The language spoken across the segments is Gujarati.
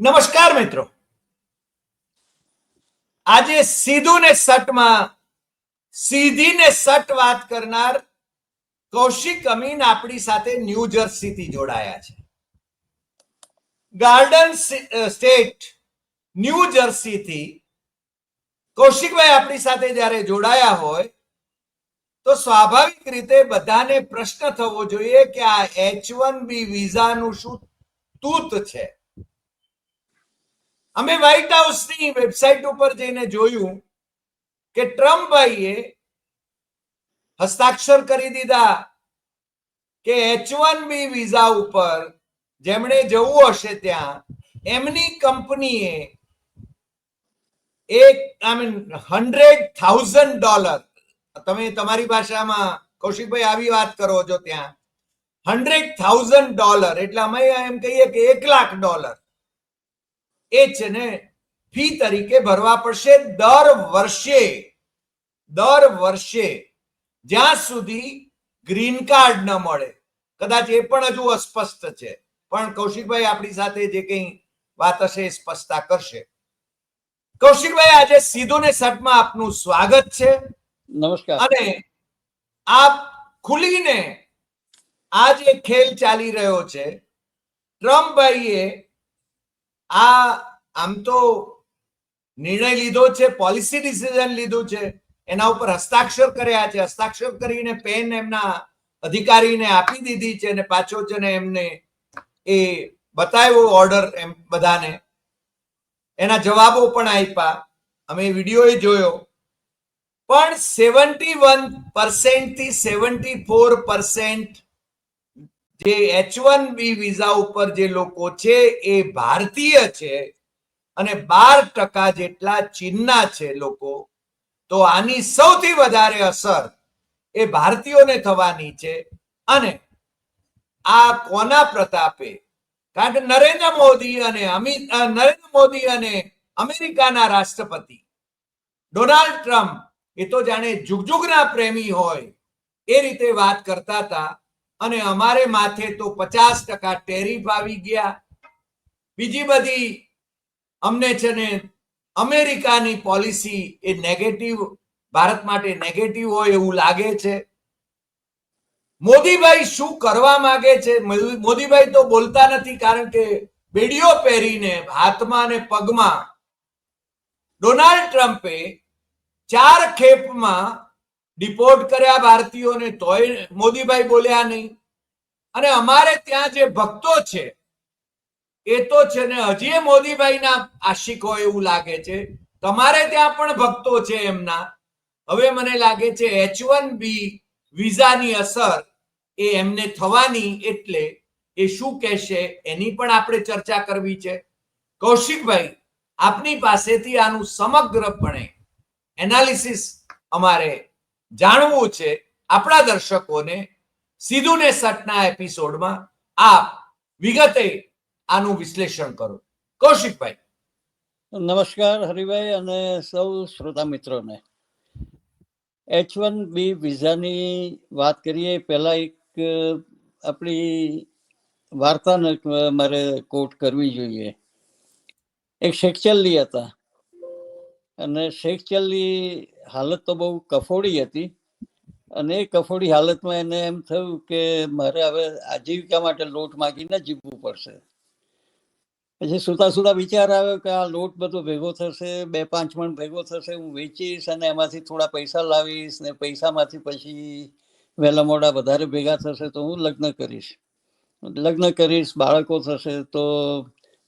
નમસ્કાર મિત્રો, આજે સીધું ને સટમાં સીધી ને સટ વાત કરનાર કૌશિક અમીન આપણી સાથે ન્યૂ જર્સી થી જોડાયા છે. ગાર્ડન સ્ટેટ ન્યૂ જર્સી થી કૌશિકભાઈ આપણી સાથે જ્યારે જોડાયા હોય તો સ્વાભાવિક રીતે બધાને પ્રશ્ન થવો જોઈએ કે આ H1B વિઝાનું શું તૂત છે. અમે વ્હાઇટ હાઉસની વેબસાઇટ ઉપર જઈને જોયું કે ટ્રમ્પભાઈએ હસ્તાક્ષર કરી દીધા કે H1B વિઝા ઉપર જેમણે જવું હશે ત્યાં એમની કંપનીએ $100,000, તમે તમારી ભાષામાં કૌશિકભાઈ આવી વાત કરો છો, ત્યાં $100,000 એટલે અમે એમ કહીએ કે $1,00,000 એ છે ને ફી તરીકે ભરવા પડશે દર વર્ષે જ્યાં સુધી ગ્રીન કાર્ડ ન મળે. કદાચ એ પણ હજુ અસ્પષ્ટ છે, પણ કૌશિકભાઈ આપણી સાથે જે કંઈ વાત હશે એ સ્પષ્ટતા કરશે. કૌશિકભાઈ, આજે સીધું ને સટમાં આપનું સ્વાગત છે. નમસ્કાર. અને આપ ખુલીને આ જે ખેલ ચાલી રહ્યો છે, ટ્રમ્પભાઈએ આમ તો નિર્ણય લીધો છે, પોલિસી ડિસિઝન લીધું છે, એના ઉપર હસ્તાક્ષર કર્યા છે. હસ્તાક્ષર કરીને પેન એમના અધિકારીને આપી દીધી છે અને પાછો છે ને એમને એ બતાવ્યો ઓર્ડર એમ બધાને. એના જવાબો પણ આપ્યા, અમે વિડીયો જોયો. પણ 71% થી 74% જે H1B વિઝા ઉપર જે લોકો છે એ ભારતીય છે અને 12% જેટલા ચીનના છે લોકો. તો આની સૌથી વધારે અસર એ ભારતીયોને થવાની છે. અને આ કોના પ્રતાપે? કારણ કે નરેન્દ્ર મોદી અને અમેરિકાના રાષ્ટ્રપતિ ડોનાલ્ડ ટ્રમ્પ એ તો જાણે જુગજુગના પ્રેમી હોય એ રીતે વાત કરતા હતા. અને અમારે માથે તો 50% ટેરિફ આવી ગયા. બીજી બધી અમને છે ને અમેરિકાની પોલિસી એ નેગેટિવ, ભારત માટે નેગેટિવ હોય એવું લાગે છે. મોદીભાઈ શું કરવા માંગે છે? મોદીભાઈ તો બોલતા નથી, કારણ કે બેડીઓ પહેરીને હાથમાં અને પગમાં ડોનાલ્ડ ટ્રમ્પે 4 ખેપમાં ડિપોર્ટ કર્યા ભારતીયોને, તોય મોદીભાઈ બોલ્યા નહીં. અને અમારે ત્યાં જે ભક્તો છે એ તો છે ને હજી મોદીભાઈના આશિક હોય એવું લાગે છે. તમારે ત્યાં પણ ભક્તો છે એમના. હવે મને લાગે છે H1B વિઝાની અસર એ એમને થવાની, એટલે એ શું કહેશે એની પણ આપણે ચર્ચા કરવી છે. કૌશિકભાઈ, આપની પાસેથી આનું સમગ્રપણે એનાલિસિસ અમારે જાણવું છે. આપણા દર્શકોને સીધું ને સટના એપિસોડમાં આપ વિગતે આનું વિશ્લેષણ કરો. કૌશિકભાઈ. નમસ્કાર હરિભાઈ અને સૌ શ્રોતા મિત્રોને. H1B વિઝાની વાત કરીએ પહેલા એક આપણી વાર્તાને મારે કોટ કરવી જોઈએ. એક શેખચલ્લી હતા અને શેખચલ્લી હાલત તો બહુ કફોડી હતી. અને એ કફોડી હાલતમાં એને એમ થયું કે મારે હવે આજીવિકા માટે લોટ માગીને જીવવું પડશે. પછી સુતા વિચાર આવ્યો કે આ લોટ બધો ભેગો થશે, 2-5 મણ ભેગો થશે, હું વેચીશ અને એમાંથી થોડા પૈસા લાવીશ ને પૈસામાંથી પછી વહેલા મોડા વધારે ભેગા થશે તો હું લગ્ન કરીશ, બાળકો થશે. તો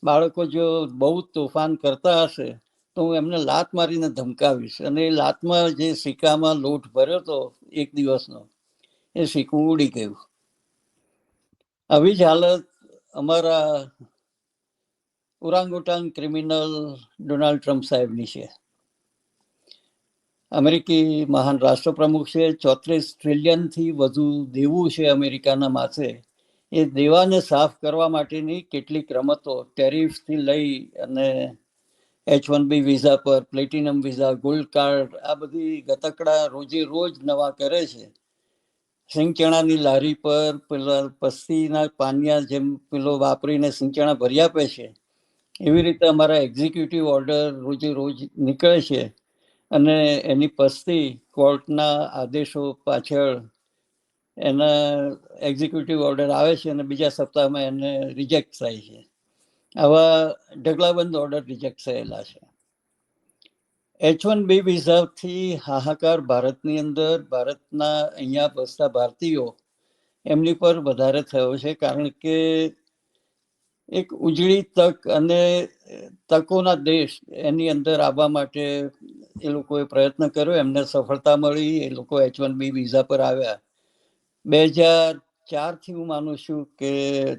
બાળકો જો બહુ તોફાન કરતા હશે તો હું એમને લાત મારીને ધમકાવીશ અને એ લાતમાં જે સિક્કામાં લોટ ભર્યો હતો એક દિવસનો, એ સિક્કું ઉડી ગયું. આવી જ હાલત અમારા ઓરાંગુટાન ક્રિમિનલ ડોનાલ્ડ ટ્રમ્પ સાહેબની છે. અમેરિકી મહાન રાષ્ટ્રપ્રમુખ છે. 34 ટ્રિલિયનથી વધુ દેવું છે અમેરિકાના માથે. એ દેવાને સાફ કરવા માટેની કેટલીક રમતો, ટેરિફથી લઈ અને H1B વિઝા પર, પ્લેટિનમ વિઝા, ગોલ્ડ કાર્ડ, આ બધી ગતકડા રોજે રોજ નવા કરે છે. સિંગચણાની લારી પર પેલા પસ્તીના પાનિયા જેમ પેલો વાપરીને સિંગચણા ભરી આપે છે. એવી રીતે અમારા એક્ઝિક્યુટિવ ઓર્ડર રોજે રોજ નીકળે છે અને એની પસ્તી કોર્ટના આદેશો પાછળ એના એક્ઝિક્યુટિવ ઓર્ડર આવે છે અને બીજા સપ્તાહમાં એને રિજેક્ટ થાય છે. આવા ઢગલાબંધ ઓર્ડર રિજેક્ટ થયેલા છે. H1B વિઝાથી હાહાકાર ભારતની અંદર, ભારતના અહીંયા વસતા ભારતીયો એમની પર વધારે થયો છે, કારણ કે એક ઉજળી તક અને તકોના દેશ એની અંદર આવવા માટે એ લોકોએ પ્રયત્ન કર્યો, એમને સફળતા મળી, એ લોકો H1B વિઝા પર આવ્યા. 2004થી હું માનું છું કે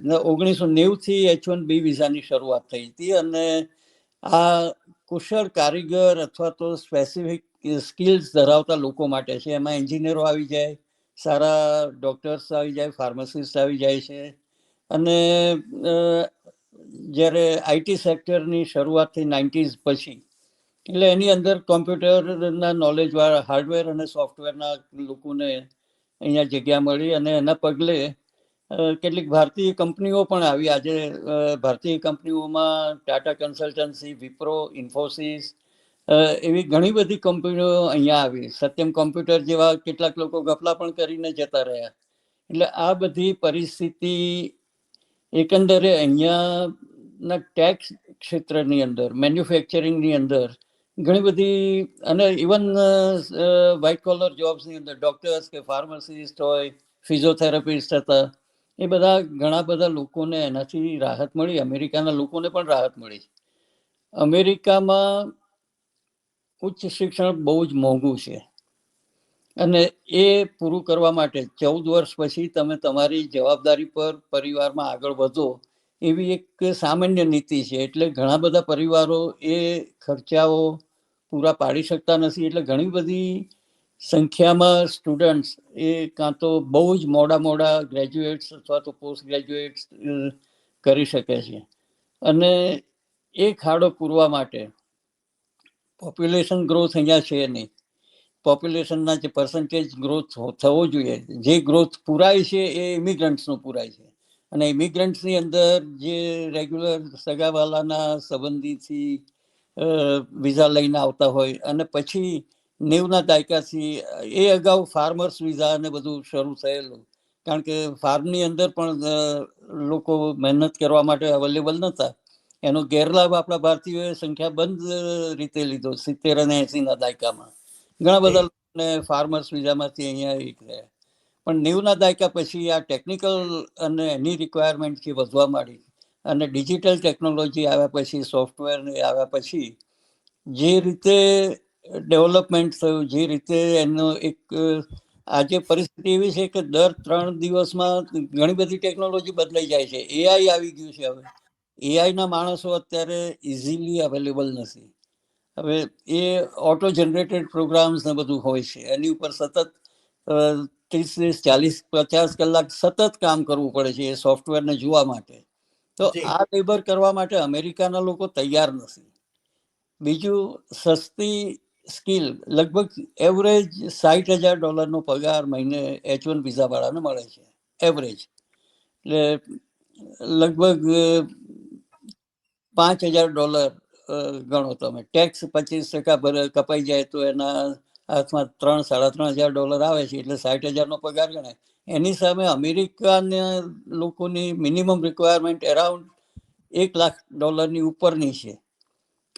1990થી H1B વિઝાની શરૂઆત થઈ હતી અને આ કુશળ કારીગર અથવા તો સ્પેસિફિક સ્કિલ્સ ધરાવતા લોકો માટે છે. એમાં એન્જિનિયરો આવી જાય, સારા ડોક્ટર્સ આવી જાય, ફાર્માસિસ્ટ આવી જાય છે. અને જ્યારે આઈટી સેક્ટરની શરૂઆત થઈ 90s પછી, એટલે એની અંદર કોમ્પ્યુટરના નોલેજવાળા હાર્ડવેર અને સોફ્ટવેરના લોકોને અહીંયા જગ્યા મળી અને એના પગલે કેટલીક ભારતીય કંપનીઓ પણ આવી. આજે ભારતીય કંપનીઓમાં ટાટા કન્સલ્ટન્સી, વિપ્રો, ઇન્ફોસિસ એવી ઘણી બધી કંપનીઓ અહીંયા આવી. સત્યમ કોમ્પ્યુટર જેવા કેટલાક લોકો ગફલા પણ કરીને જતા રહ્યા. એટલે આ બધી પરિસ્થિતિ એકંદરે અહીંયાના ટેક્સ ક્ષેત્રની અંદર, મેન્યુફેક્ચરિંગની અંદર ઘણી બધી, અને ઇવન વ્હાઇટ કોલર જોબ્સની અંદર ડોક્ટર્સ કે ફાર્માસિસ્ટ હોય, ફિઝિયોથેરાપિસ્ટ હતા, એ બધા ઘણા બધા લોકોને એનાથી રાહત મળી. અમેરિકાના લોકોને પણ રાહત મળી. અમેરિકામાં ઉચ્ચ શિક્ષણ બહુ જ મોંઘું છે અને એ પૂરું કરવા માટે 14 વર્ષ પછી તમે તમારી જવાબદારી પર પરિવારમાં આગળ વધો એવી એક સામાન્ય નીતિ છે. એટલે ઘણા બધા પરિવારો એ ખર્ચાઓ પૂરા પાડી શકતા નથી. એટલે ઘણી બધી સંખ્યામાં સ્ટુડન્ટ્સ એ કાં તો બહુ જ મોડા ગ્રેજ્યુએટ્સ અથવા તો પોસ્ટ ગ્રેજ્યુએટ્સ કરી શકે છે. અને એ ખાડો પૂરવા માટે પોપ્યુલેશન ગ્રોથ અહીંયા છે નહીં. પોપ્યુલેશનના જે પર્સન્ટેજ ગ્રોથ થવો જોઈએ, જે ગ્રોથ પૂરાય છે એ ઇમિગ્રન્ટ્સનો પૂરાય છે. અને ઇમિગ્રન્ટ્સની અંદર જે રેગ્યુલર સગાવાલાના સંબંધીથી વિઝા લઈને આવતા હોય, અને પછી 90ના દાયકાથી એ અગાઉ ફાર્મર્સ વિઝા અને બધું શરૂ થયેલું, કારણ કે ફાર્મની અંદર પણ લોકો મહેનત કરવા માટે અવેલેબલ નહોતા. એનો ગેરલાભ આપણા ભારતીયોએ સંખ્યાબંધ રીતે લીધો 70 અને 80ના દાયકામાં. ઘણા બધા લોકોને ફાર્મર્સ વિઝામાંથી અહીંયા આવી ગયા. પણ 90ના દાયકા પછી આ ટેકનિકલ અને એની રિક્વાયરમેન્ટ જે વધવા માંડી, અને ડિજિટલ ટેકનોલોજી આવ્યા પછી, સોફ્ટવેર આવ્યા પછી જે રીતે ડેવલપમેન્ટ થયું, જે રીતે એનો એક આજે પરિસ્થિતિ એવી છે કે દર 3 દિવસમાં ઘણી બધી ટેકનોલોજી બદલાઈ જાય છે. એઆઈ આવી ગયું છે. હવે એઆઈના માણસો અત્યારે ઇઝીલી અવેલેબલ નથી. હવે એ ઓટો જનરેટેડ પ્રોગ્રામ્સ ને બધું હોય છે, એની ઉપર સતત 30, 40, 50 કલાક સતત કામ કરવું પડે છે એ સોફ્ટવેરને જોવા માટે. તો આ લેબર કરવા માટે અમેરિકાના લોકો તૈયાર નથી. બીજું, સસ્તી સ્કિલ, લગભગ એવરેજ $60,000 પગાર મહિને H1 વિઝા વાળાને મળે છે, એવરેજ. એટલે લગભગ $5,000 ગણો તમે. ટેક્સ 25% કપાઈ જાય તો એના હાથમાં $3,000-3,500 આવે છે, એટલે 60,000નો પગાર ગણાય. એની સામે અમેરિકાના લોકોની મિનિમમ રિક્વાયરમેન્ટ અરાઉન્ડ $1,00,000 ઉપરની છે.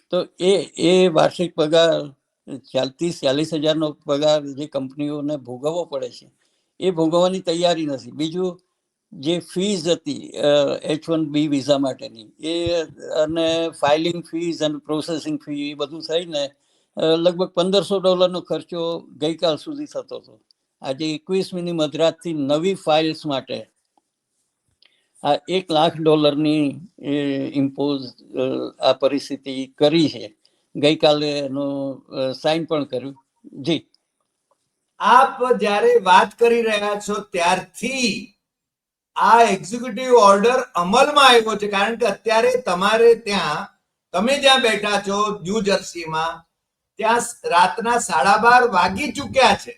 તો એ વાર્ષિક પગાર 30-40 હજારનો પગાર જે કંપનીઓને ભોગવવો પડે છે, એ ભોગવવાની તૈયારી નથી. બીજું, જે ફીઝ હતી H1B વિઝા માટેની, એ અને ફાઇલિંગ ફીઝ અને પ્રોસેસિંગ ફી, એ બધું થઈને લગભગ $1,500નો ખર્ચો ગઈકાલ સુધી થતો હતો. આજે 21મીની મધરાતથી નવી ફાઇલ્સ માટે આ $1,00,000ની ઇમ્પોઝ આ પરિસ્થિતિ કરી છે. ગઈકાલે એનું સાઇન પણ કર્યું. જી, આપ જ્યારે વાત કરી રહ્યા છો ત્યારથી આ એક્ઝિક્યુટિવ ઓર્ડર અમલમાં આવ્યો છે, કારણ કે અત્યારે તમારે ત્યાં, તમે જ્યાં બેઠા છો ન્યૂ જર્સીમાં, ત્યાં રાતના 12:30 વાગી ચૂક્યા છે.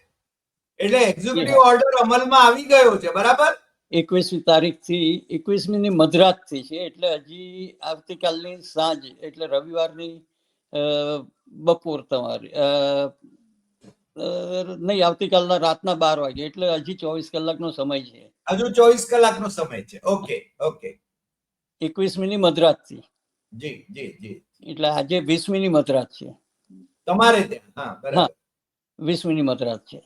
એટલે એક્ઝિક્યુટિવ ઓર્ડર અમલમાં આવી ગયો છે, બરાબર? 21મી તારીખથી 21મીની મધરાતથી છે, એટલે હજી આવતીકાલની સાંજ એટલે રવિવારની બપોર તમારી નહીં, આવતીકાલના રાતના 12 વાગે, એટલે હજી 24 કલાકનો સમય છે. હજુ 24 કલાકનો સમય છે. ઓકે ઓકે 21મીની મધરાતથી, જી જી જી એટલે આજે 20મીની મધરાત છે. તમારે ત્યાં? હા, બરાબર. 20મીની મધરાત છે,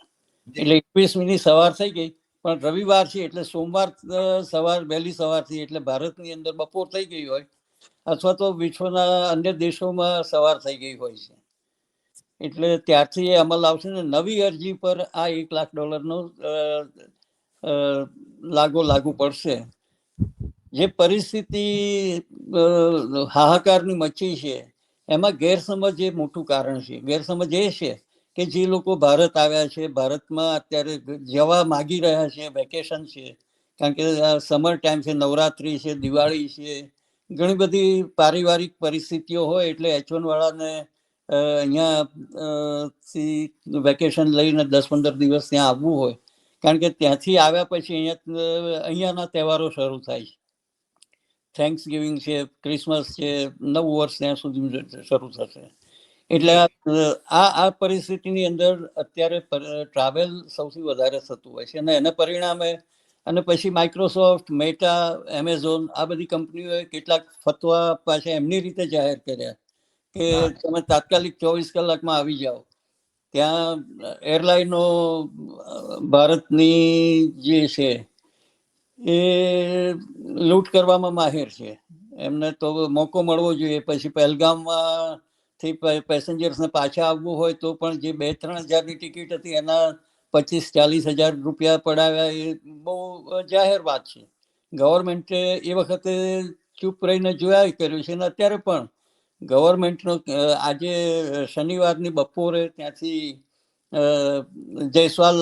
જી. એટલે 21મીની સવાર થઈ ગઈ, પણ રવિવાર છે એટલે સોમવાર સવાર વહેલી સવારથી, એટલે ભારતની અંદર બપોર થઈ ગઈ હોય, અથવા તો વિશ્વના અન્ય દેશોમાં સવાર થઈ ગઈ હોય છે. એટલે ત્યારથી એ અમલ આવશે ને નવી અરજી પર આ $1 લાખ લાગુ પડશે. જે પરિસ્થિતિ હાહાકારની મચી છે એમાં ગેરસમજ એ મોટું કારણ છે. ગેરસમજ એ છે કે જે લોકો ભારત આવ્યા છે, ભારતમાં અત્યારે જવા માગી રહ્યા છે, વેકેશન છે, કારણ કે સમર ટાઈમ છે, નવરાત્રી છે, દિવાળી છે, ઘણી બધી પારિવારિક પરિસ્થિતિઓ હોય, એટલે H1 વાળાને અહીંયા થી વેકેશન લઈને 10-15 દિવસ ત્યાં આવવું હોય, કારણ કે ત્યાંથી આવ્યા પછી અહીંયાના તહેવારો શરૂ થાય છે. થેન્ક્સ ગિવિંગ છે, ક્રિસમસ છે, નવું વર્ષ ત્યાં સુધી શરૂ થશે. એટલે આ પરિસ્થિતિની અંદર અત્યારે ટ્રાવેલ સૌથી વધારે થતું હોય છે, અને એના પરિણામે અને પછી માઇક્રોસોફ્ટ, મેટા, એમેઝોન આ બધી કંપનીઓએ કેટલાક ફતવા પાછા એમની રીતે જાહેર કર્યા કે તમે તાત્કાલિક 24 કલાકમાં આવી જાઓ. ત્યાં એરલાઇનો ભારતની જે છે એ લૂંટ કરવામાં માહિર છે. એમને તો મોકો મળવો જોઈએ. પછી પહેલગામમાં થી પેસેન્જર્સને પાછા આવવું હોય તો પણ જે 2-3 હજારની ટિકિટ હતી એના 25-40 હજાર રૂપિયા પડાવ્યા, એ બહુ જાહેર વાત છે. ગવર્મેન્ટે એ વખતે ચૂપ રહીને જોયા કર્યું છે, અને અત્યારે પણ ગવર્મેન્ટનો આજે શનિવારની બપોરે ત્યાંથી જયસ્વાલ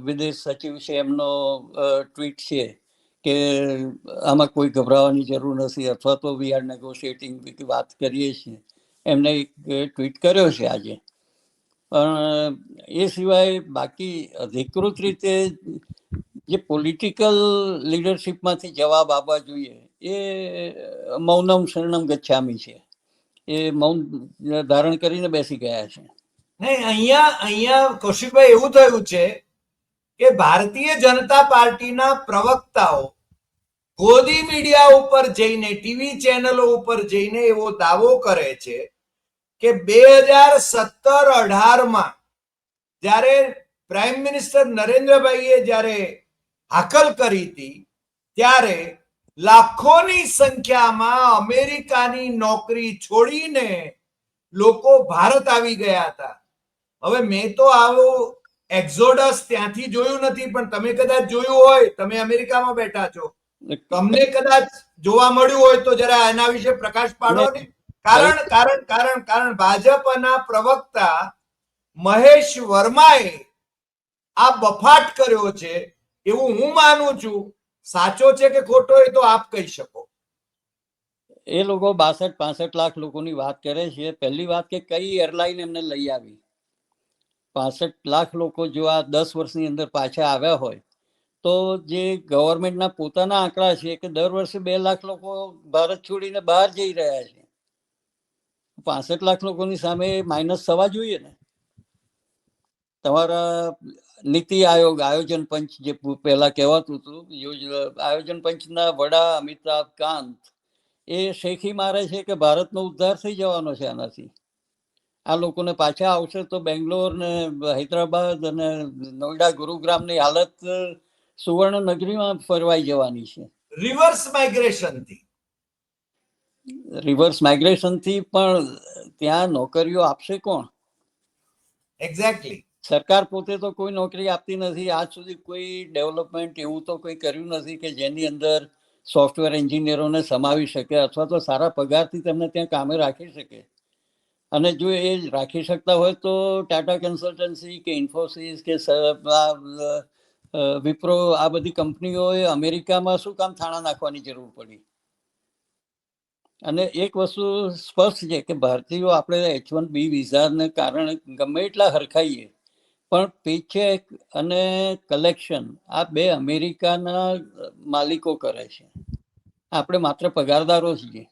વિદેશ સચિવ છે, એમનો ટ્વીટ છે કે આમાં કોઈ ગભરાવાની જરૂર નથી, અથવા તો વી આર નેગોશિએટિંગ વાત કરીએ છીએ, એમને એક ટ્વીટ કર્યો છે આજે. પણ એ સિવાય બાકી અધિકૃત રીતે જે પોલિટિકલ લીડરશિપમાંથી જવાબ આવવા જોઈએ એ મૌનમ શરણમ ગચ્છામી છે. એ મૌન ધારણ કરીને બેસી ગયા છે. નહીં, અહીંયા કૌશિકભાઈ એવું થયું છે કે ભારતીય જનતા પાર્ટીના પ્રવક્તાઓ ગોદી મીડિયા ઉપર જઈને, ટીવી ચેનલો ઉપર જઈને એવો દાવો કરે છે કે 2017-18માં જ્યારે પ્રાઇમ મિનિસ્ટર નરેન્દ્રભાઈએ જ્યારે હાકલ કરી હતી ત્યારે લાખોની સંખ્યામાં અમેરિકાની નોકરી છોડીને લોકો ભારત આવી ગયા હતા. હવે મેં તો આવું એક્ઝોડસ ત્યાંથી જોયું નથી, પણ તમે કદાચ જોયું હોય, તમે અમેરિકામાં બેઠા છો, તમને કદાચ જોવા મળ્યું હોય તો જરા એના વિશે પ્રકાશ પાડો ને. કારણ ભાજપના પ્રવક્તા મહેશ વર્માએ આ બફાટ કર્યો છે એવું હું માનું છું. સાચો છે કે ખોટો એ તો આપ કહી શકો. એ લોકો 62-65 લાખ લોકોની વાત કરે છે. પહેલી વાત કે કઈ એરલાઇન એમને લઈ આવી. 65 લાખ લોકો જો આ 10 વર્ષની અંદર પાછા આવ્યા હોય તો જે ગવર્મેન્ટના પોતાના આંકડા છે કે દર વર્ષે 2 લાખ લોકો ભારત છોડીને બહાર જઈ રહ્યા છે. 65 લાખ લોકોની સામે માઇનસ થવા જોઈએ ને. તમારા નીતિ આયોગ, આયોજન પંચ જે પહેલા કહેવાતું હતું, આયોજન પંચના વડા અમિતાભ કાંત એ શેખી મારે છે કે ભારતનો ઉદ્ધાર થઈ જવાનો છે આનાથી. આ લોકોને પાછા આવશે તો બેંગ્લોર ને હૈદરાબાદ અને નોઈડા, ગુરુગ્રામની હાલત સુવર્ણ નગરીમાં ફરવાઈ જવાની છે. રિવર્સ માઇગ્રેશનથી પણ ત્યાં નોકરીઓ આપશે કોણ? એક્ઝેક્ટલી. સરકાર પોતે તો કોઈ નોકરી આપતી નથી. આજ સુધી કોઈ ડેવલપમેન્ટ એવું તો કોઈ કર્યું નથી કે જેની અંદર સોફ્ટવેર એન્જિનિયરોને સમાવી શકે, અથવા તો સારા પગારથી તેમને ત્યાં કામે રાખી શકે. અને જો એ રાખી શકતા હોય તો ટાટા કન્સલ્ટન્સી કે ઇન્ફોસિસ કે વિપ્રો આ બધી કંપનીઓએ અમેરિકામાં શું કામ થાણા નાખવાની જરૂર પડી? અને એક વસ્તુ સ્પષ્ટ છે કે ભારતીયો આપણે H1B વિઝાને કારણે ગમે એટલા હરખાઈએ પણ પેચેક અને કલેક્શન આ બે અમેરિકાના માલિકો કરે છે. આપણે માત્ર પગારદારો છીએ.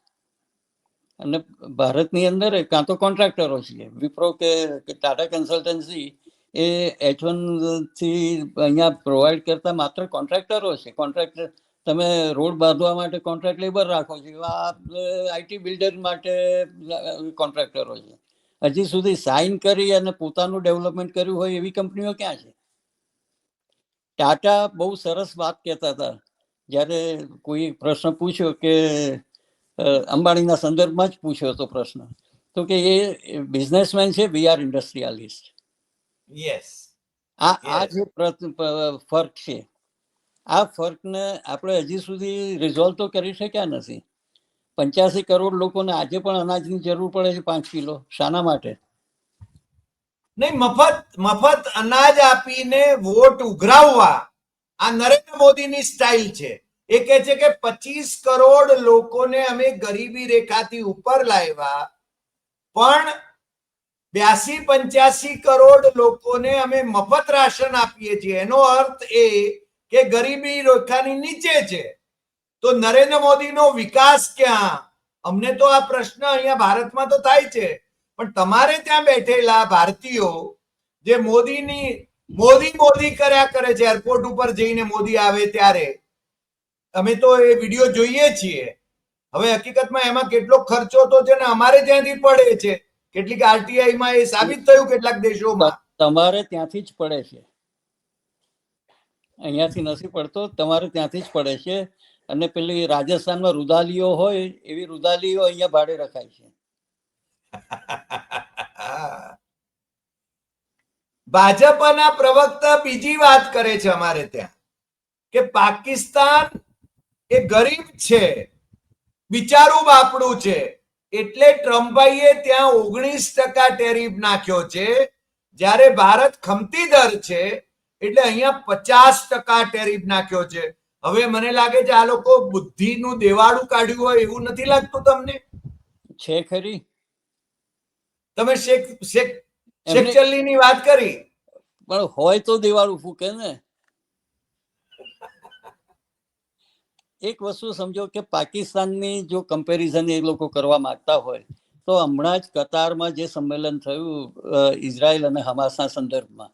અને ભારતની અંદર કાં તો કોન્ટ્રાક્ટરો છીએ. વિપ્રો કે ટાટા કન્સલ્ટન્સી એ H1 થી અહીંયા પ્રોવાઈડ કરતા માત્ર કોન્ટ્રાક્ટરો છે. કોન્ટ્રાક્ટર તમે રોડ બાંધવા માટે કોન્ટ્રાક્ટ લેબર રાખો છો, આ આઈટી બિલ્ડર માટે કોન્ટ્રાક્ટરો છે. હજી સુધી સાઇન કરી અને પોતાનું ડેવલપમેન્ટ કર્યું હોય એવી કંપનીઓ ક્યાં છે? ટાટા બહુ સરસ વાત કહેતા હતા જ્યારે કોઈ પ્રશ્ન પૂછ્યો કે અંબાણીના સંદર્ભમાં જ પૂછ્યો હતો પ્રશ્ન, તો કે એ બિઝનેસમેન છે, વી આર ઇન્ડસ્ટ્રીયાલિસ્ટ. યસ, આ જે ફર્ક છે, આ ફર્કને આપણે હજી સુધી રિઝોલ્વ તો કરી શક્યા નથી. 85 કરોડ લોકોને આજે પણ અનાજની જરૂર પડે છે 5 કિલો. શાના માટે? નહીં, મફત અનાજ આપીને વોટ ઉઘરાવવા આ નરેન્દ્ર મોદીની સ્ટાઇલ છે. એ કહે છે કે 25 કરોડ લોકોને અમે ગરીબી રેખાથી ઉપર લાવ્યા, પણ 82-85 કરોડ લોકોને અમે મફત રાશન આપીએ છીએ. એનો અર્થ એ કે ગરીબી રેખાની નીચે છે. તો નરેન્દ્ર મોદીનો વિકાસ ક્યાં? અમને તો આ પ્રશ્ન અહીંયા ભારતમાં તો થાય છે, પણ તમારે ત્યાં બેઠેલા ભારતીયો જે મોદી કર્યા કરે છે, એરપોર્ટ ઉપર જઈને મોદી આવે ત્યારે અમે તો એ વિડીયો જોઈએ છીએ. હવે હકીકતમાં એમાં કેટલો ખર્ચો તો છે ને અમારે ત્યાંથી પડે છે. કેટલીક આરટીઆઈ માં એ સાબિત થયું કેટલાક દેશોમાં. તમારે ત્યાંથી જ પડે છે, અહીંયાથી નથી પડતો. તમારે ત્યાંથી જ પડે છે. અને પેલી રાજસ્થાનમાં રુદાલીઓ હોય એવી રુદાલીઓ અહીંયા ભાડે રખાય છે. ભાજપના પ્રવક્તા બીજી વાત કરે છે અમારે ત્યાં કે પાકિસ્તાન એ ગરીબ છે, બિચારું બાપડું છે, એટલે ટ્રમ્પભાઈએ ત્યાં 19% ટેરિફ નાખ્યો છે, જ્યારે ભારત ખમતી દર છે એટલે અહીંયા 50% ટેરિફ નાખ્યો છે. હવે મને લાગે છે આ લોકો બુદ્ધિનું દેવાળું કાઢ્યું હોય એવું નથી લાગતું તમને? છે ખરી. તમે શેખચલ્લીની વાત કરી, પણ હોય તો દેવાળું ફૂકે ને. એક વસ્તુ સમજો કે પાકિસ્તાનની જો કમ્પેરિઝન એ લોકો કરવા માંગતા હોય તો હમણાં જ કતારમાં જે સંમેલન થયું ઇઝરાયલ અને હમાસના સંદર્ભમાં,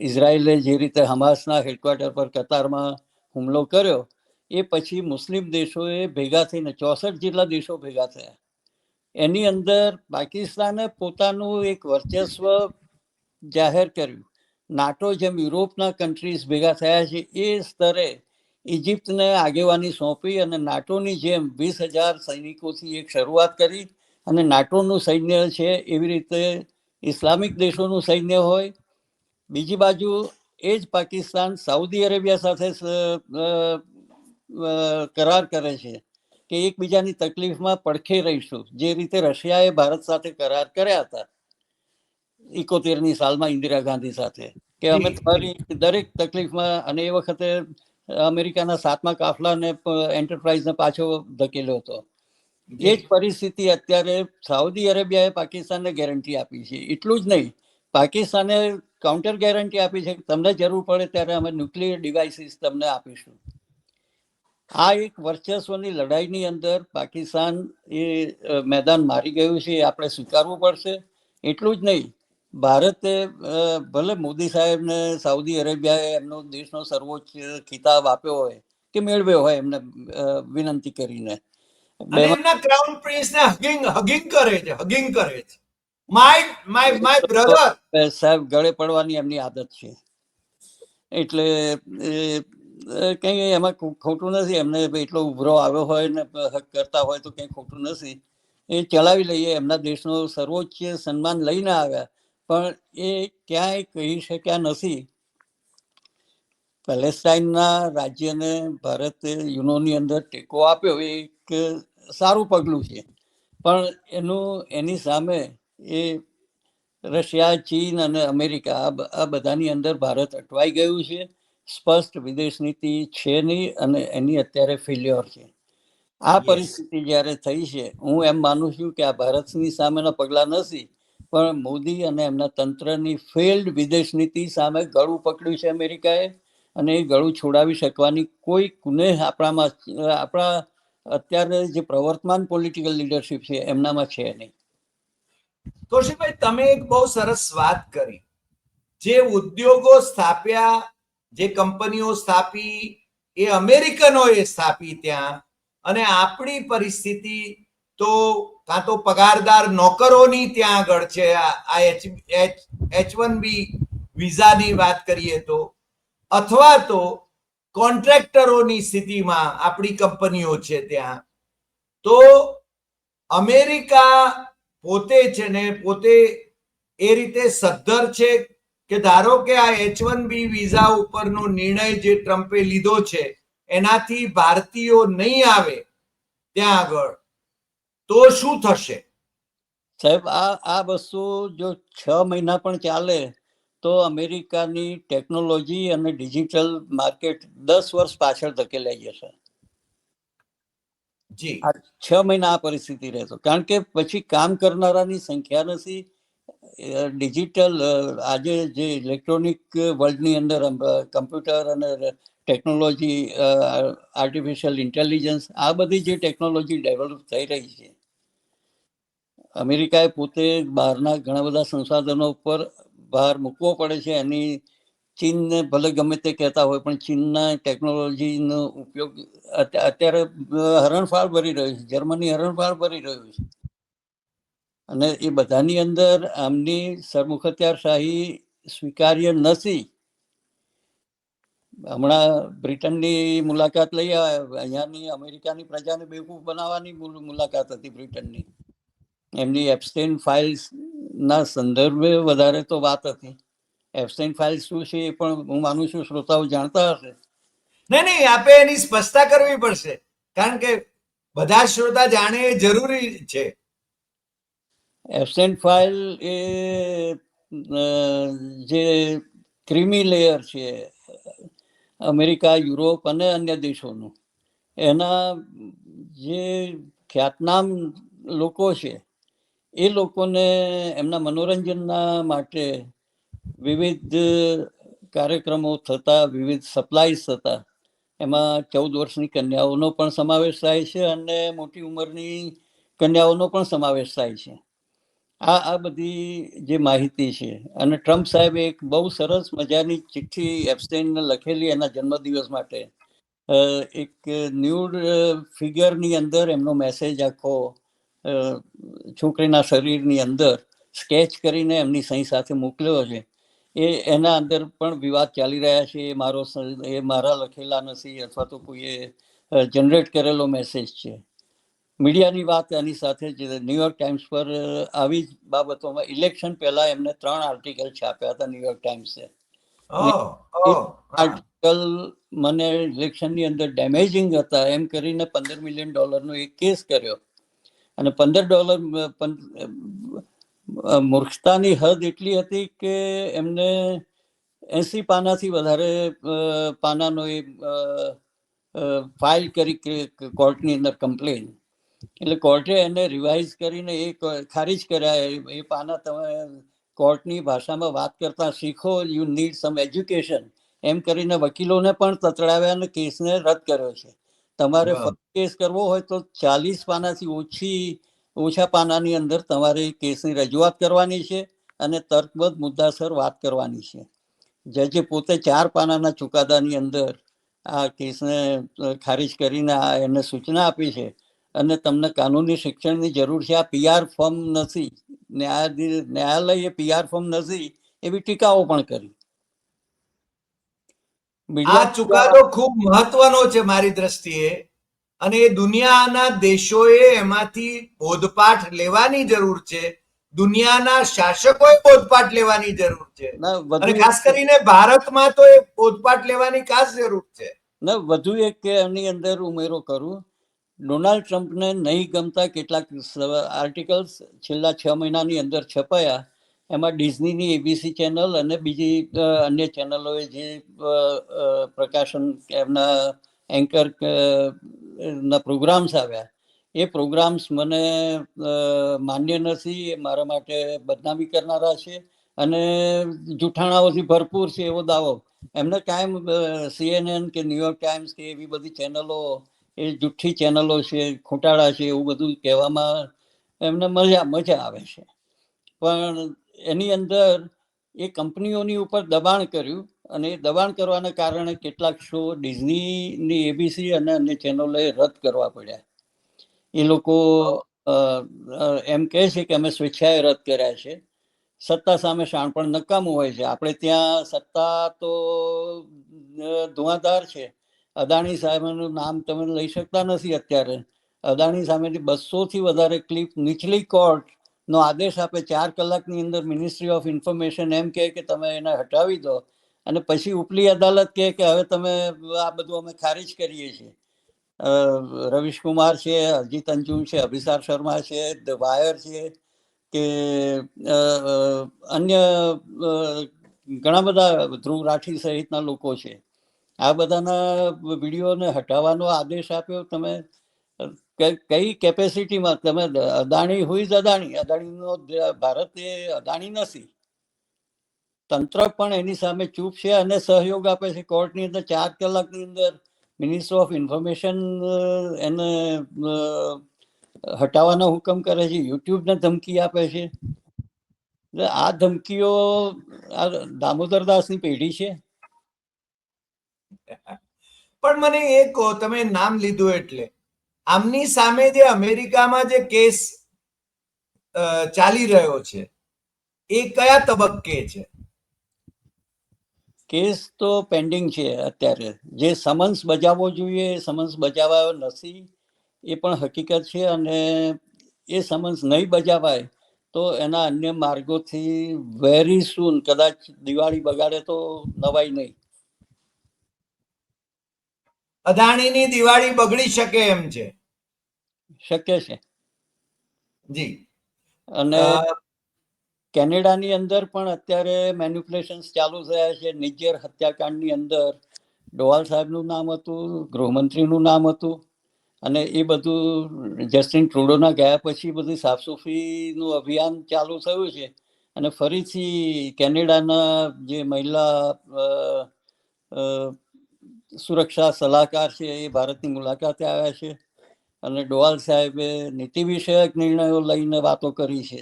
ઇઝરાયલે જે રીતે હમાસના હેડક્વાર્ટર પર કતારમાં હુમલો કર્યો એ પછી મુસ્લિમ દેશોએ ભેગા થઈને 64 જેટલા દેશો ભેગા થયા. એની અંદર પાકિસ્તાને પોતાનું એક વર્ચસ્વ જાહેર કર્યું. નાટો જેમ યુરોપના કન્ટ્રીઝ ભેગા થયા છે એ સ્તરે ઇજિપ્તને આગેવાની સોંપી અને નાટોની જેમ 20,000 સૈનિકોથી એક શરૂઆત કરી. અને નાટોનું સૈન્ય છે એવી રીતે ઇસ્લામિક દેશોનું સૈન્ય હોય. બીજી બાજુ એ જ પાકિસ્તાન સાઉદી અરેબિયા સાથે કરાર કરે છે કે એકબીજાની તકલીફમાં પડખે રહીશું, જે રીતે રશિયાએ ભારત સાથે કરાર કર્યા હતા 71ની સાલમાં ઇન્દિરા ગાંધી સાથે કે અમે તમારી દરેક તકલીફમાં, અને એ વખતે અમેરિકાના 7મા કાફલાને એન્ટરપ્રાઇઝને પાછો ધકેલ્યો હતો. એ જ પરિસ્થિતિ અત્યારે સાઉદી અરેબિયાએ પાકિસ્તાનને ગેરંટી આપી છે. એટલું જ નહીં, પાકિસ્તાને કાઉન્ટર ગેરંટી આપી છે કે તમને જરૂર પડે ત્યારે અમે ન્યુક્લિયર ડિવાઇસીસ તમને આપીશું. આ એક વર્ચસ્વની લડાઈની અંદર પાકિસ્તાન એ મેદાન મારી ગયું છે, એ આપણે સ્વીકારવું પડશે. એટલું જ નહીં, ભારતે ભલે મોદી સાહેબને સાઉદી અરેબિયાએ એમનો દેશનો સર્વોચ્ચ ખિતાબ આપ્યો હોય કે મેળવ્યો હોય એમને વિનંતી કરીને, એમના ક્રાઉન પ્રિન્સને હગિંગ કરે છે. માય બ્રધર સાહેબ ગળે પડવાની એમની આદત છે. એટલે કઈ એમાં ખોટું નથી. એમને એટલો ઉભરો આવ્યો હોય ને હક કરતા હોય તો કઈ ખોટું નથી. એ ચલાવી લઈએ. એમના દેશનો સર્વોચ્ચ સન્માન લઈને આવ્યા, પણ એ ક્યાંય કહી શક્યા નથી. પેલેસ્ટાઇનના રાજ્યને ભારતે યુનોની અંદર ટેકો આપ્યો એ એક સારું પગલું છે, પણ એની સામે એ રશિયા, ચીન અને અમેરિકા આ બધાની અંદર ભારત અટવાઈ ગયું છે. સ્પષ્ટ વિદેશ નીતિ છે નહીં અને એની અત્યારે ફેલ્યોર છે. આ પરિસ્થિતિ જ્યારે થઈ છે, હું એમ માનું છું કે આ ભારતની સામેના પગલા નથી, પણ મોદી અને એમના તંત્રની ફેલ્ડ વિદેશ નીતિ સામે ગળું પકડ્યું છે અમેરિકાએ, અને એ ગળું છોડાવી શકવાની કોઈ કુનેહ આપણા અત્યારે જે પ્રવર્તમાન પોલિટિકલ લીડરશિપ છે એમનામાં છે નહીં. કૌશિકભાઈ, તમે એક બહુ સરસ વાત કરી. જે ઉદ્યોગો સ્થાપ્યા, જે કંપનીઓ સ્થાપી, એ અમેરિકનોએ સ્થાપી ત્યાં, અને આપણી પરિસ્થિતિ તો કાં તો પગારદાર નોકરોની ત્યાં આગળ છે. આ H1B વિઝાની વાત કરીએ તો, અથવા તો કોન્ટ્રાક્ટરોની સ્થિતિમાં આપણી કંપનીઓ છે ત્યાં. તો અમેરિકા પોતે છે ને પોતે એ રીતે સદ્ધર છે કે ધારો કે આ H1B વિઝા ઉપરનો નિર્ણય જે ટ્રમ્પે લીધો છે એનાથી ભારતીયો નહીં આવે ત્યાં આગળ, તો શું થશે? સાહેબ, આ વસ્તુ જો 6 મહિના પણ ચાલે તો અમેરિકાની ટેકનોલોજી અને ડિજિટલ માર્કેટ 10 વર્ષ પાછળ ધકેલાઈ જશે. જી, આ 6 મહિના આ પરિસ્થિતિ રહેતો, કારણ કે પછી કામ કરનારાની સંખ્યા નથી. ડિજિટલ આજે જે ઇલેક્ટ્રોનિક વર્લ્ડની અંદર કમ્પ્યુટર અને ટેકનોલોજી, આર્ટિફિશિયલ ઇન્ટેલિજન્સ, આ બધી જે ટેકનોલોજી ડેવલપ થઈ રહી છે, અમેરિકાએ પોતે બહારના ઘણા બધા સંસાધનો ઉપર ભાર મૂકવો પડે છે. એની ચીનને ભલે ગમે તે કહેતા હોય, પણ ચીનના ટેકનોલોજીનો ઉપયોગ અત્યારે હરણફાળ ભરી રહ્યું છે. જર્મની હરણફાળ ભરી રહ્યું છે, અને એ બધાની અંદર આમની સરમુખત્યારશાહી સ્વીકાર્ય નથી. હમણાં બ્રિટનની મુલાકાત લઈ આવ્યા. અહીંયાની અમેરિકાની પ્રજાને બેવકૂફ બનાવવાની મુલાકાત હતી બ્રિટનની. એમની એપ્સ્ટેઇન ફાઇલ્સ ના સંદર્ભે વધારે તો વાત હતી. એપ્સ્ટેઇન ફાઇલ્સ શું છે એ પણ હું માનું છું શ્રોતાઓ જાણતા હશે. નહીં, આપે એની સ્પષ્ટતા કરવી પડશે, કારણ કે બધા શ્રોતા જાણે એ જરૂરી છે. એપ્સ્ટેઇન ફાઇલ એ જે ક્રીમી લેયર છે અમેરિકા, યુરોપ અને અન્ય દેશોનું, એના જે ખ્યાતનામ લોકો છે એ લોકોને એમના મનોરંજનના માટે વિવિધ કાર્યક્રમો થતા, વિવિધ સપ્લાયઝ થતા, એમાં 14 વર્ષની કન્યાઓનો પણ સમાવેશ થાય છે અને મોટી ઉંમરની કન્યાઓનો પણ સમાવેશ થાય છે. આ બધી જે માહિતી છે, અને ટ્રમ્પ સાહેબે એક બહુ સરસ મજાની ચિઠ્ઠી એપ્સ્ટેઇનને લખેલી એના જન્મદિવસ માટે. એક ન્યૂડ ફિગરની અંદર એમનો મેસેજ આખો છોકરીના શરીરની અંદર સ્કેચ કરીને એમની સહી સાથે મોકલ્યો છે. એના અંદર પણ વિવાદ ચાલી રહ્યા છે. એ મારા લખેલા નથી, અથવા તો કોઈએ જનરેટ કરેલો મેસેજ છે. મીડિયાની વાત એની સાથે જ ન્યુયોર્ક ટાઈમ્સ પર આવી જ બાબતોમાં ઇલેક્શન પહેલા એમને 3 આર્ટિકલ છાપ્યા હતા ન્યુયોર્ક ટાઈમ્સે. આર્ટિકલ મને ઇલેક્શનની અંદર ડેમેજિંગ હતા એમ કરીને $15 મિલિયન નો એક કેસ કર્યો, અને $15 મૂર્ખતાની હદ એટલી હતી કે એમને 80 પાનાથી વધારે પાનાનો એ ફાઇલ કરી કોર્ટની અંદર કમ્પ્લેન. એટલે કોર્ટે એને રિવાઇઝ કરીને એ ખારીજ કર્યા. એ પાના તમે કોર્ટની ભાષામાં વાત કરતા શીખો, યુ નીડ સમ એજ્યુકેશન, એમ કરીને વકીલોને પણ તતડાવ્યા અને કેસને રદ કર્યો છે. તમારે કેસ કરવો હોય તો 40 પાનાથી ઓછા પાનાની અંદર તમારે કેસની રજૂઆત કરવાની છે અને તર્કબદ્ધ મુદ્દાસર વાત કરવાની છે. જજે પોતે 4 પાનાના ચુકાદાની અંદર આ કેસને ખારીજ કરીને એને સૂચના આપી છે. અને તમને કાનૂની શિક્ષણની જરૂર છે. આ PR ફોર્મ નથી, ન્યાયાલય PR ફોર્મ નથી, એવી ટીકાઓ પણ કરી. આ ચુકાદો ખૂબ મહત્વનો છે મારી દ્રષ્ટિએ, અને એ દુનિયાના દેશોએ એમાંથી બોધપાઠ લેવાની જરૂર છે. દુનિયાના શાસકોએ બોધપાઠ લેવાની જરૂર છે, અને ખાસ કરીને ભારતમાં તો એ બોધપાઠ લેવાની ખાસ જરૂર છે. વધુ એક એની અંદર ઉમેરો કરું. ડોનાલ્ડ ટ્રમ્પને નહીં ગમતા કેટલાક આર્ટિકલ્સ છેલ્લા 6 મહિનાની અંદર છપાયા. એમાં ડિઝનીની ABC ચેનલ અને બીજી અન્ય ચેનલોએ જે પ્રકાશન એમના એન્કર ના પ્રોગ્રામ્સ આવ્યા, એ પ્રોગ્રામ્સ મને માન્ય નથી, એ મારા માટે બદનામી કરનારા છે અને જૂઠાણાઓથી ભરપૂર છે એવો દાવો. એમને કાયમ CNN કે ન્યુયોર્ક ટાઈમ્સ કે એવી બધી ચેનલો, એ જુઠ્ઠી ચેનલો છે, ખોટાળા છે એવું બધું કહેવામાં એમને મજા આવે છે. પણ એની અંદર એ કંપનીઓની ઉપર દબાણ કર્યું અને એ દબાણ કરવાના કારણે કેટલાક શો ડિઝનીની એબીસી અને અન્ય ચેનલોએ રદ કરવા પડ્યા. એ લોકો એમ કહે છે કે અમે સ્વેચ્છાએ રદ કર્યા છે. સત્તા સામે શાણપણ નકામું હોય છે. આપણે ત્યાં સત્તા તો ધુઆધાર છે. અદાણી સાહેબનું નામ તમે લઈ શકતા નથી અત્યારે. અદાણી સામેથી 200થી વધારે ક્લિપ નીચલી કોર્ટ નો આદેશ આપે 4 કલાકની અંદર મિનિસ્ટ્રી ઓફ ઇન્ફોર્મેશન એમ કહે કે તમે એને હટાવી દો, અને પછી ઉપલી અદાલત કહે કે હવે તમે આ બધું અમે ખારીજ કરીએ છીએ. રવીશ કુમાર છે, અજીત અંજુમ છે, અભિસાર શર્મા છે, ધ વાયર છે કે અન્ય ઘણા બધા ધ્રુવ રાઠી સહિતના લોકો છે. આ બધાના વિડીયોને હટાવવાનો આદેશ આપ્યો. તમે કઈ કેપેસિટીમાં? તમે અદાણી હુઈ અદાણી, અદાણીનો ભારત એ અદાણી નથી. તંત્ર પણ એની સામે ચૂપ છે અને સહયોગ આપે છે. કોર્ટની અંદર 4 કલાકની અંદર મિનિસ્ટર ઓફ ઇન્ફોર્મેશન એને હટાવવાનો હુકમ કરે છે, યુટ્યુબને ધમકી આપે છે. આ ધમકીઓ આ દામોદરદાસની પેઢી છે. પણ મને એ કહો, તમે નામ લીધું એટલે આમની સામે જે અમેરિકામાં જે કેસ ચાલી રહ્યો છે એ કયા તબક્કે છે? કેસ તો પેન્ડિંગ છે અત્યારે. જે સમન્સ બજાવવો જોઈએ સમન્સ બજાવાયો નથી, એ પણ હકીકત છે. અને એ સમન્સ નહીં બજાવાય તો એના અન્ય માર્ગોથી વેરી સૂન, કદાચ દિવાળી બગાડે તો નવાઈ નહીં. અદાણીની દિવાળી બગડી શકે એમ છે? શક્ય છે. જી. અને કેનેડાની અંદર પણ અત્યારે મેન્યુપ્યુલેશન્સ ચાલુ થયા છે. નિજ્જર હત્યાકાંડની અંદર ડોવાલ સાહેબનું નામ હતું, ગૃહમંત્રીનું નામ હતું, અને એ બધું જસ્ટિન ટ્રુડોના ગયા પછી બધી સાફસૂફીનું અભિયાન ચાલુ થયું છે. અને ફરીથી કેનેડાના જે મહિલા સુરક્ષા સલાહકાર છે એ ભારતની મુલાકાતે આવ્યા છે. અને ડોવાલ સાહેબે નીતિ વિષયક નિર્ણયો લઈને વાતો કરી છે.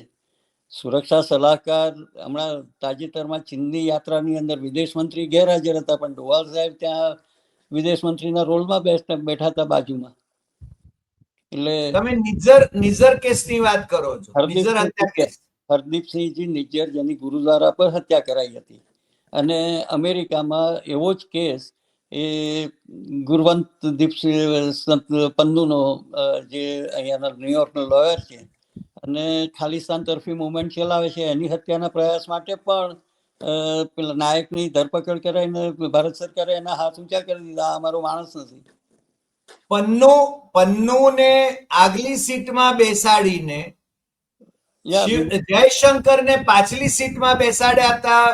સુરક્ષા સલાહકાર હમણાં તાજેતરમાં ચીનની યાત્રાની અંદર વિદેશ મંત્રી ગેરહાજર હતા, પણ ડોવાલ સાહેબ ત્યાં વિદેશ મંત્રીના રોલમાં બેઠા હતા બાજુમાં. એટલે તમે નિઝર કેસની વાત કરો છો? નિઝર હત્યા કેસ. હરદીપસિંહજી નિજ્જર, જેની ગુરુદ્વારા પર હત્યા કરાઈ હતી. અને અમેરિકામાં એવો જ કેસ એ ગુરવંત દીપસિંહ પન્નુનો, જે અહીંયાના ન્યુયોર્કનો લોયર છે અને ખાલિસ્તાન તરફી મુવમેન્ટ ચલાવે છે, એની હત્યાના પ્રયાસ માટે પણ પેલા નાયકની ધરપકડ કરાઈને ભારત સરકારે એના હાથ ઊંચા કરી દીધા. આ અમારો માણસ નથી. પન્નુને આગલી સીટમાં બેસાડીને જયશંકરને પાછલી સીટમાં બેસાડ્યા હતા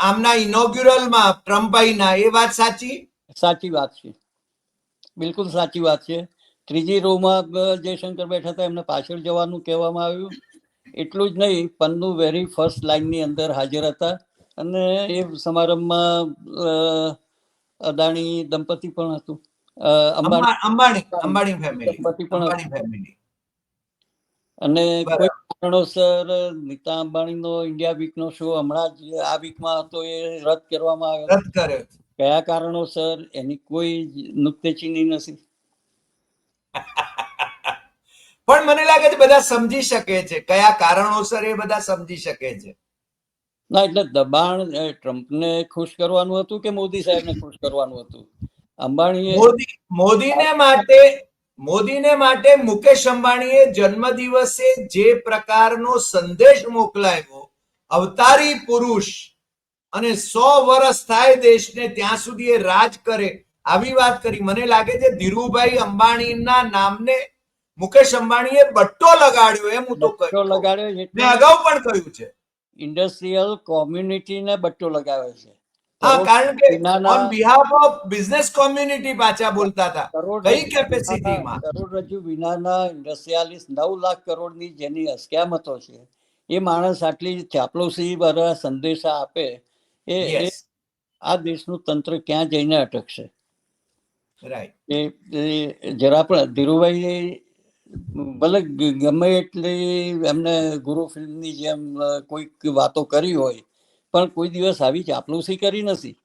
આમના ઇનોગ્યુરલમાં ટ્રમ્પભાઈના. એ વાત સાચી? સાચી વાત છે, બિલકુલ સાચી વાત છે. ત્રીજી રોમાં જયશંકર બેઠા હતા, એમને પાછળ જવાનું કહેવામાં આવ્યું. એટલું જ નહીં, પન્નુ વેરી ફર્સ્ટ લાઈનની અંદર હાજર હતા. અને એ સમારંભમાં અદાણી દંપતિ પણ હતું, અંબાણી ફેમિલી. દંપતિ પણ અંબાણી ફેમિલી. અને કોઈ કારણોસર નીતા અંબાણીનો ઇન્ડિયા વીકનો શો હમણાં જ આ વીકમાં હતો, એ રદ કરવામાં આવ્યો. રદ કર્યો. કયા કારણોસર એની કોઈ નુક્તેચીની નથી. પણ મને લાગે છે બધા સમજી શકે છે કયા કારણોસર, એ બધા સમજી શકે છે. ના, એટલે દબાણ ટ્રમ્પને ખુશ કરવાનું હતું કે મોદી સાહેબને ખુશ કરવાનું હતું? અંબાણીએ મોદીને માટે મુકેશ અંબાણીએ જન્મદિવસે જે પ્રકારનો સંદેશ મોકલાવ્યો, અવતારી પુરુષ, અને 100 વર્ષ થાય દેશને ત્યાં સુધી એ રાજ કરે, આવી વાત કરી. મને લાગે છે ધીરુભાઈ અંબાણીના નામને મુકેશ અંબાણીએ બટ્ટો લગાડ્યો, એમ હું તો કહું. લગાડ્યો મેં અગાઉ પણ કહ્યું છે, ઇન્ડસ્ટ્રીયલ કોમ્યુનિટીને બટ્ટો લગાવ્યો છે. હા, કારણ કે વિનાના on behalf of business community પાછા બોલતા હતા. કઈ કેપેસિટીમાં? કરોડરજ્જુ વિનાના ઇન્ડસ્ટ્રીયાલિસ્ટ 9 લાખ કરોડની જેની અસ્ક્યામતો છે, એ માણસ આટલી ચાપલુસી વાળા સંદેશા આપે એ યસ, આ દેશનું તંત્ર ક્યાં જઈને અટકશે? રાઈટ. એ જરા પણ ધીરુભાઈ ભલે ગમે એટલી એમને ગુરુ ફિલ્મની જેમ કોઈક વાતો કરી હોય, પણ કોઈ દિવસ આવી ચાપલુસી કરી નથી.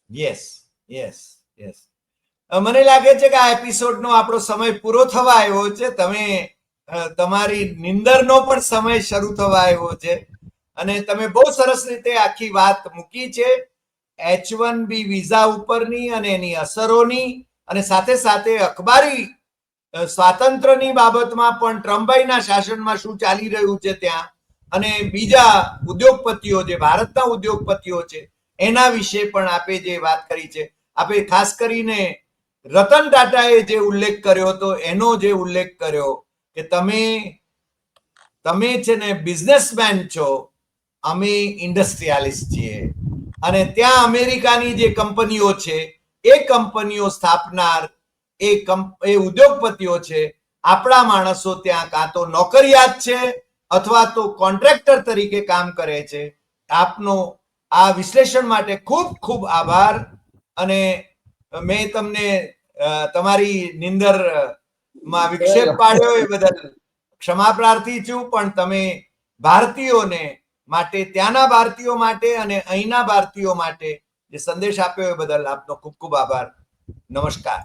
Yes, yes, yes. મને લાગે છે કે આ એપિસોડનો આપણો સમય પૂરો થવા આવ્યો છે. તમે તમારી નિંદરનો પણ સમય શરૂ થવા આવ્યો છે અને તમે બહુ સરસ રીતે આખી વાત મૂકી છે H1B વિઝા ઉપરની અને એની અસરોની, અને સાથે સાથે અખબારી સ્વાતંત્ર્યની બાબતમાં પણ ટ્રમ્પભાઈના શાસનમાં શું ચાલી રહ્યું છે ત્યાં, અને બીજા ઉદ્યોગપતિઓ જે ભારતના ઉદ્યોગપતિઓ છે એના વિશે પણ આપે જે વાત કરી છે. આપે ખાસ કરીને રતન ટાટાએ જે ઉલ્લેખ કર્યો હતો એનો જે ઉલ્લેખ કર્યો કે તમે છે ને બિઝનેસમેન છો, અમે ઇન્ડસ્ટ્રીયાલિસ્ટ છીએ, અને ત્યાં અમેરિકાની જે કંપનીઓ છે એ કંપનીઓ સ્થાપનાર એ ઉદ્યોગપતિઓ છે, આપણા માણસો ત્યાં કાં તો નોકરિયાત છે અથવા તો કોન્ટ્રાક્ટર તરીકે કામ કરે છે. આપનો આ વિશ્લેષણ માટે ખૂબ ખૂબ આભાર. અને મેં તમને તમારી નિંદર માં વિક્ષેપ પાડ્યો એ બદલ ક્ષમા પ્રાર્થી છું, પણ તમે ભારતીયોને માટે, ત્યાંના ભારતીયો માટે અને અહીંના ભારતીયો માટે જે સંદેશ આપ્યો એ બદલ આપનો ખૂબ ખૂબ આભાર. નમસ્કાર.